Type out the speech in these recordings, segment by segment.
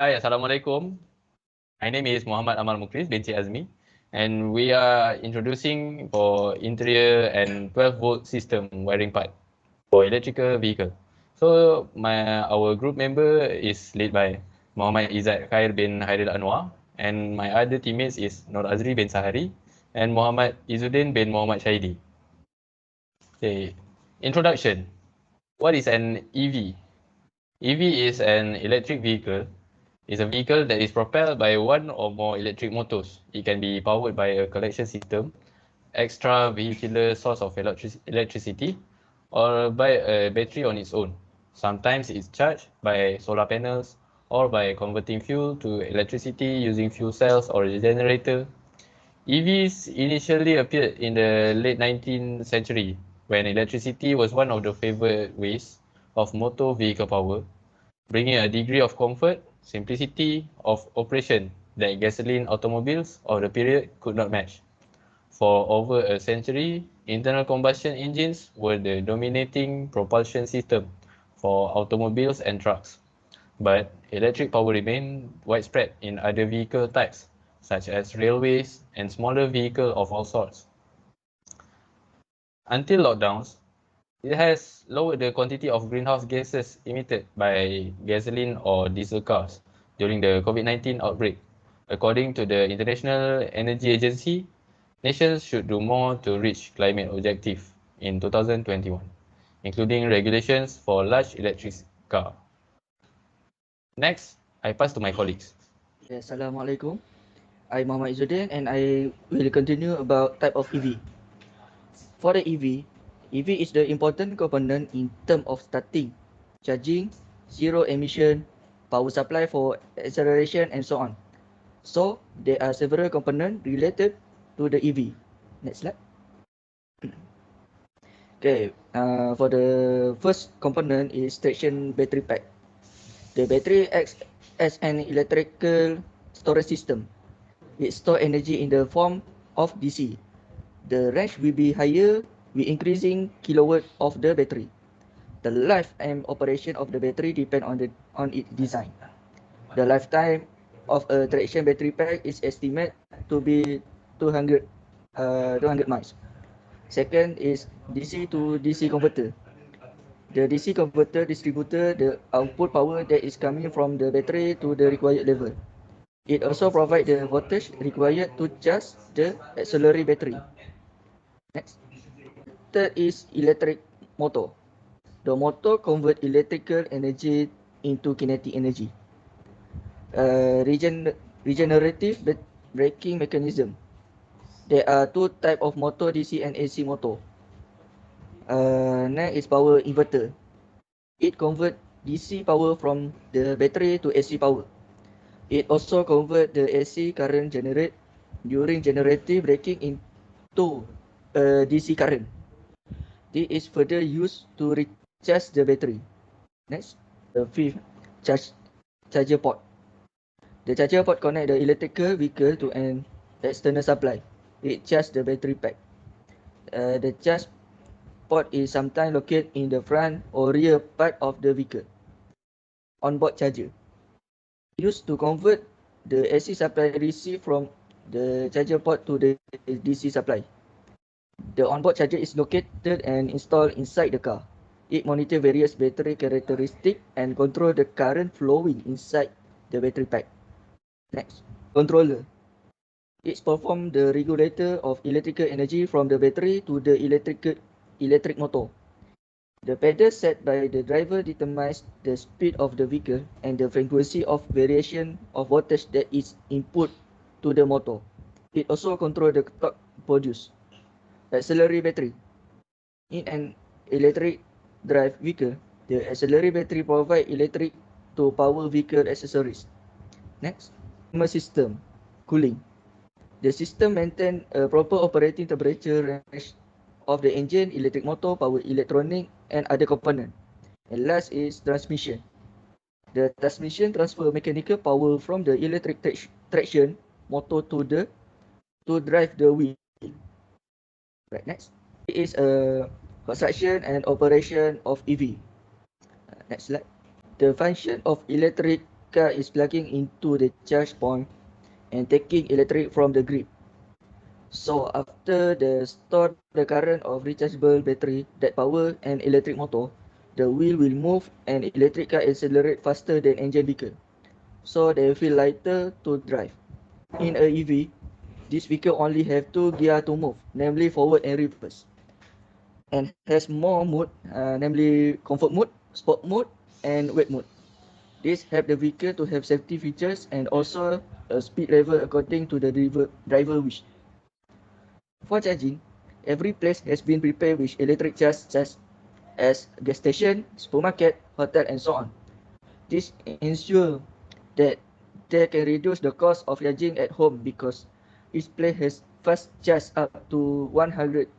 Hi, Assalamualaikum. My name is Muhammad MUKRIZ binti AZMI, and we are introducing for interior and 12-volt system wiring part for electrical vehicle. So our group member is led by Muhammad IZZAT KHAIR bin KHAIRIL ANUAR, and my other teammates is Nur AZRI bin SAHARI and Muhammad IZZUDDIN bin Muhammad SHAEIDI. Okay. Introduction. What is an EV? EV is an electric vehicle. It's a vehicle that is propelled by one or more electric motors. It can be powered by a collection system, extra vehicular source of electricity, or by a battery on its own. Sometimes it's charged by solar panels or by converting fuel to electricity using fuel cells or a generator. EVs initially appeared in the late 19th century when electricity was one of the favored ways of motor vehicle power, bringing a degree of comfort, simplicity of operation that gasoline automobiles of the period could not match. For over a century, internal combustion engines were the dominating propulsion system for automobiles and trucks. But electric power remained widespread in other vehicle types, such as railways and smaller vehicles of all sorts. Until lockdowns, it has lowered the quantity of greenhouse gases emitted by gasoline or diesel cars during the COVID-19 outbreak. According to the International Energy Agency, nations should do more to reach climate objective in 2021, including regulations for large electric car. Next, I pass to my colleagues. Assalamualaikum. I'm Muhammad IZZUDDIN and I will continue about type of EV. For the EV is the important component in terms of starting, charging, zero emission, power supply for acceleration and so on. So there are several components related to the EV. Next slide. Okay, for the first component is traction battery pack. The battery acts as an electrical storage system. It stores energy in the form of DC. The range will be higher with increasing kilowatt of the battery. The life and operation of the battery depend on its design. The lifetime of a traction battery pack is estimated to be 200 miles. Second is DC to DC converter. The DC converter distributes the output power that is coming from the battery to the required level. It also provides the voltage required to charge the auxiliary battery. Next. Third is electric motor. The motor converts electrical energy into kinetic energy. Regenerative braking mechanism. There are two types of motor, DC and AC motor. Next is power inverter. It converts DC power from the battery to AC power. It also converts the AC current generated during generative braking into DC current. This is further used to recharge the battery. Next, the fifth, charger port. The charger port connects the electrical vehicle to an external supply. It charges the battery pack. The charge port is sometimes located in the front or rear part of the vehicle. Onboard charger. Used to convert the AC supply received from the charger port to the DC supply. The onboard charger is located and installed inside the car. It monitors various battery characteristics and controls the current flowing inside the battery pack. Next, controller. It performs the regulator of electrical energy from the battery to the electric motor. The pedal set by the driver determines the speed of the vehicle and the frequency of variation of voltage that is input to the motor. It also controls the torque produced. Auxiliary battery. In an electric drive vehicle, the auxiliary battery provides electric to power vehicle accessories. Next, thermal system, cooling. The system maintains a proper operating temperature range of the engine, electric motor, power electronic, and other components. And last is transmission. The transmission transfers mechanical power from the electric traction motor to drive the wheel. Right, next. It is a construction and operation of EV. Next slide. The function of electric car is plugging into the charge point and taking electric from the grid. So after the store the current of rechargeable battery that power an electric motor, the wheel will move and electric car accelerate faster than engine vehicle. So they feel lighter to drive. In a EV, this vehicle only have two gear to move, namely forward and reverse, and has more mode, namely comfort mode, sport mode, and weight mode. This help the vehicle to have safety features and also a speed level according to the driver wish. For charging, every place has been prepared with electric charge such as gas station, supermarket, hotel, and so on. This ensures that they can reduce the cost of charging at home because each place has fast charge up to 120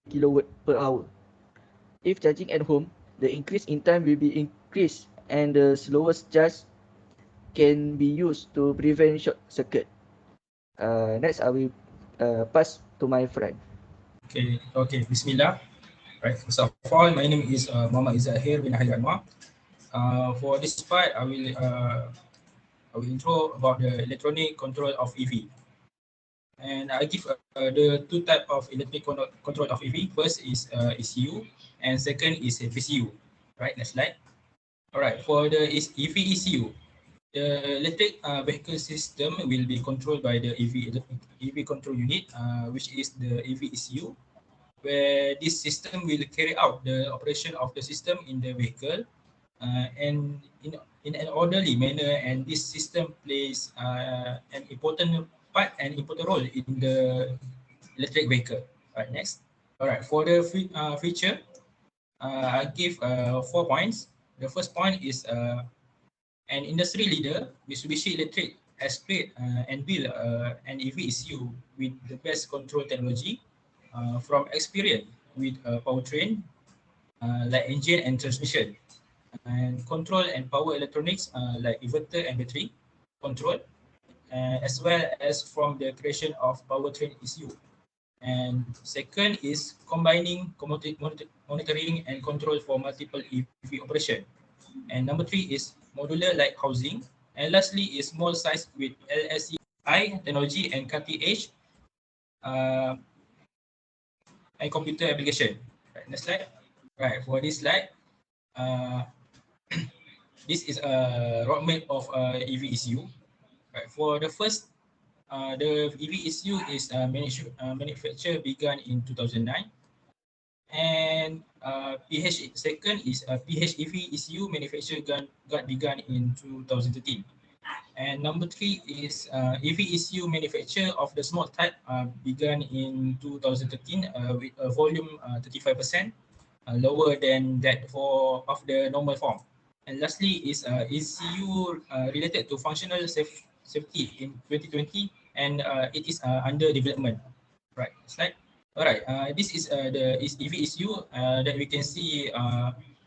kilowatt per hour. If charging at home, the increase in time will be increased and the slowest charge can be used to prevent short circuit. Next, I will pass to my friend. Okay, Bismillah. Right, first of all, my name is Muhammad IZZAT here bin Ahli ANUAR. For this part, I will intro about the electronic control of EV. And I give the two type of electronic control of EV. First is ECU, and second is VCU. Right, next slide. All right, for the EV ECU, the electric vehicle system will be controlled by the EV control unit, which is the EV ECU, where this system will carry out the operation of the system in the vehicle and in an orderly manner, and this system plays an important part and important role in the electric vehicle. Right, next. All right, for the feature, I give 4 points. The first point is an industry leader, Mitsubishi Electric, has created and built an EV ECU with the best control technology from experience with powertrain like engine and transmission, and control and power electronics like inverter and battery control, as well as from the creation of powertrain ECU. And second is combining monitoring and control for multiple EV operation. And number three is modular like housing. And lastly is small size with LSI technology and cutting edge uh, and computer application. Right, next slide. Right, for this slide, uh, this is a roadmap of EV ECU. Right, for the first, the EV ECU is manufactured began in 2009, and second is PHEV ECU manufacture got begun in 2013. And number three is EV ECU manufacture of the small type began in 2013 with a volume 35% lower than that for of the normal form. And lastly is ECU related to functional safety in 2020, and it is under development. Right, slide. All right, this is the EV ECU that we can see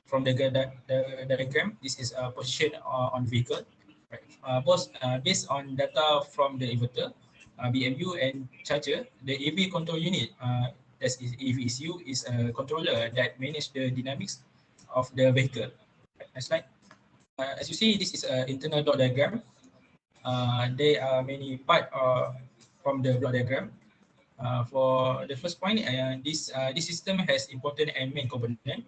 from the diagram. This is position on vehicle. Right. Based on data from the inverter, BMU and charger, the EV control unit, that is EV ECU, is a controller that manages the dynamics of the vehicle. Right. Next slide. As you see, this is an internal block diagram. There are many parts from the block diagram. For the first point, this system has important and main component,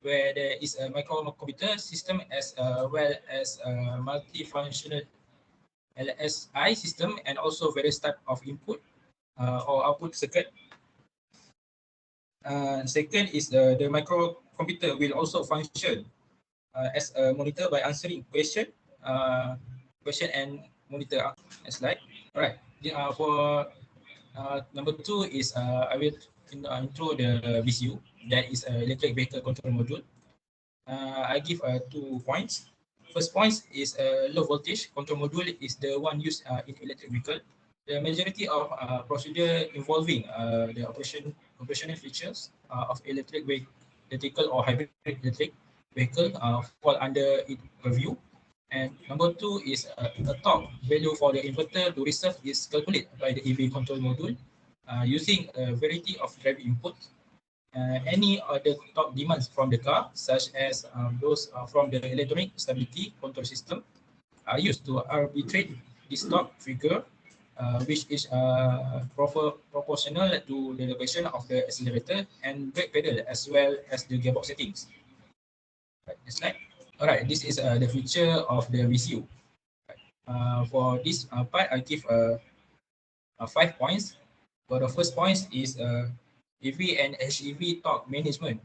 where there is a microcomputer system as well as a multifunctional LSI system, and also various type of input or output circuit. Second is the microcomputer will also function as a monitor by answering question and monitor. Next slide. All right. For number two is I will intro the VCU, that is electric vehicle control module. I give 2 points. First point is low voltage control module is the one used in electric vehicle. The majority of procedure involving the operational features of electrical or hybrid electric vehicle fall under its purview. And number two is a top value for the inverter to reserve is calculated by the EV control module using a variety of driving inputs. Any other top demands from the car, such as those from the electronic stability control system, are used to arbitrate this torque figure, which is proportional to the location of the accelerator and brake pedal as well as the gearbox settings. Right, next slide. Alright, this is the feature of the VCU. For this part, I give 5 points. For the first point is EV and HEV torque management,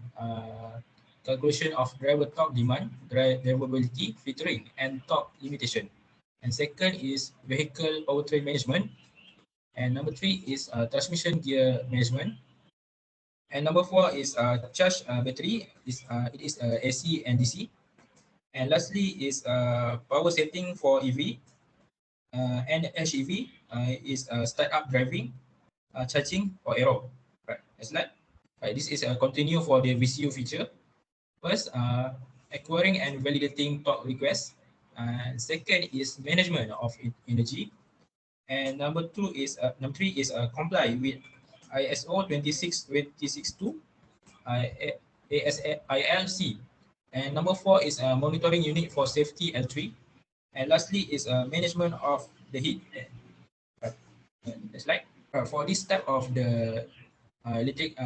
calculation of driver torque demand, drivability, filtering, and torque limitation. And second is vehicle powertrain management. And number 3 is transmission gear management. And number 4 is charge battery. It is AC and DC. And lastly is power setting for EV. And HEV is startup driving, charging, or aero. Right, next slide. Right, this is a continue for the VCU feature. First, acquiring and validating torque requests. Second is management of energy. And number 3 is comply with ISO 26262 ASILC. And number 4 is monitoring unit for safety L3. And lastly is management of the heat. Next slide. For this type of the electric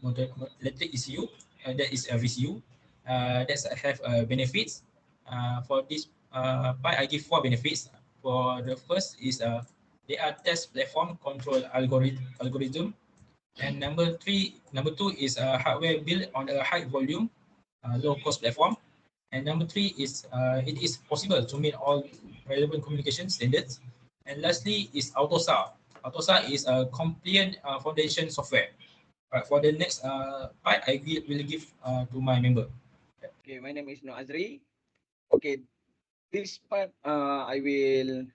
electric ECU, that is a VCU, that have benefits. For this part, I give 4 benefits. For the first is they are test platform control algorithm, and number 2 is hardware built on a high volume, low cost platform, and number 3 is it is possible to meet all relevant communication standards, and lastly is AUTOSAR. AUTOSAR is a compliant foundation software. For the next part, I will give to my member. Okay, my name is AZRI. Okay, this part I will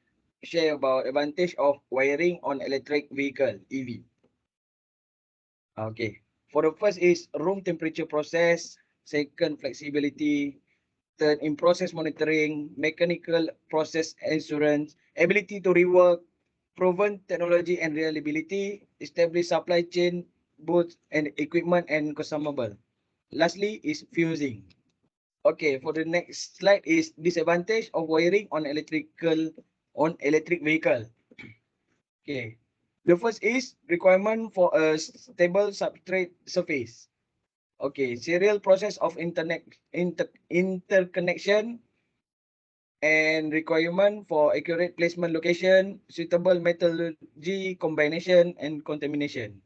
share about advantage of wiring on electric vehicle EV. Okay, for the first is room temperature process, second flexibility, third in process monitoring, mechanical process assurance, ability to rework, proven technology and reliability, established supply chain, both and equipment and consumable. Lastly is fusing. Okay, for the next slide is disadvantage of wiring on electric vehicle. Okay, the first is requirement for a stable substrate surface. Okay, serial process of interconnection and requirement for accurate placement location, suitable metallurgy combination and contamination.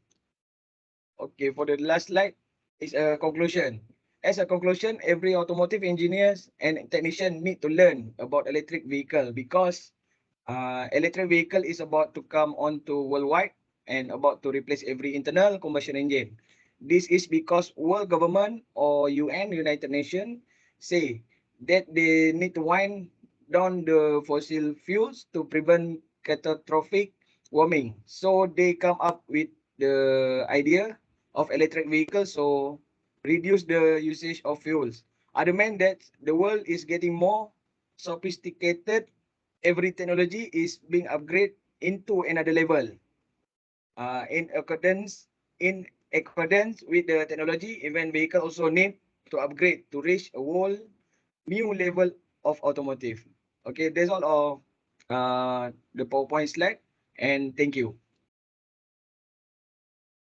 Okay, for the last slide is a conclusion. As a conclusion, every automotive engineers and technician need to learn about electric vehicle because electric vehicle is about to come on to worldwide and about to replace every internal combustion engine. This is because world government or UN, United Nations, say that they need to wind down the fossil fuels to prevent catastrophic warming. So they come up with the idea of electric vehicles, so reduce the usage of fuels. Other mean that the world is getting more sophisticated. Every technology is being upgraded into another level. In accordance with the technology, even vehicle also need to upgrade to reach a whole new level of automotive. Okay, that's all of the PowerPoint slide, and thank you.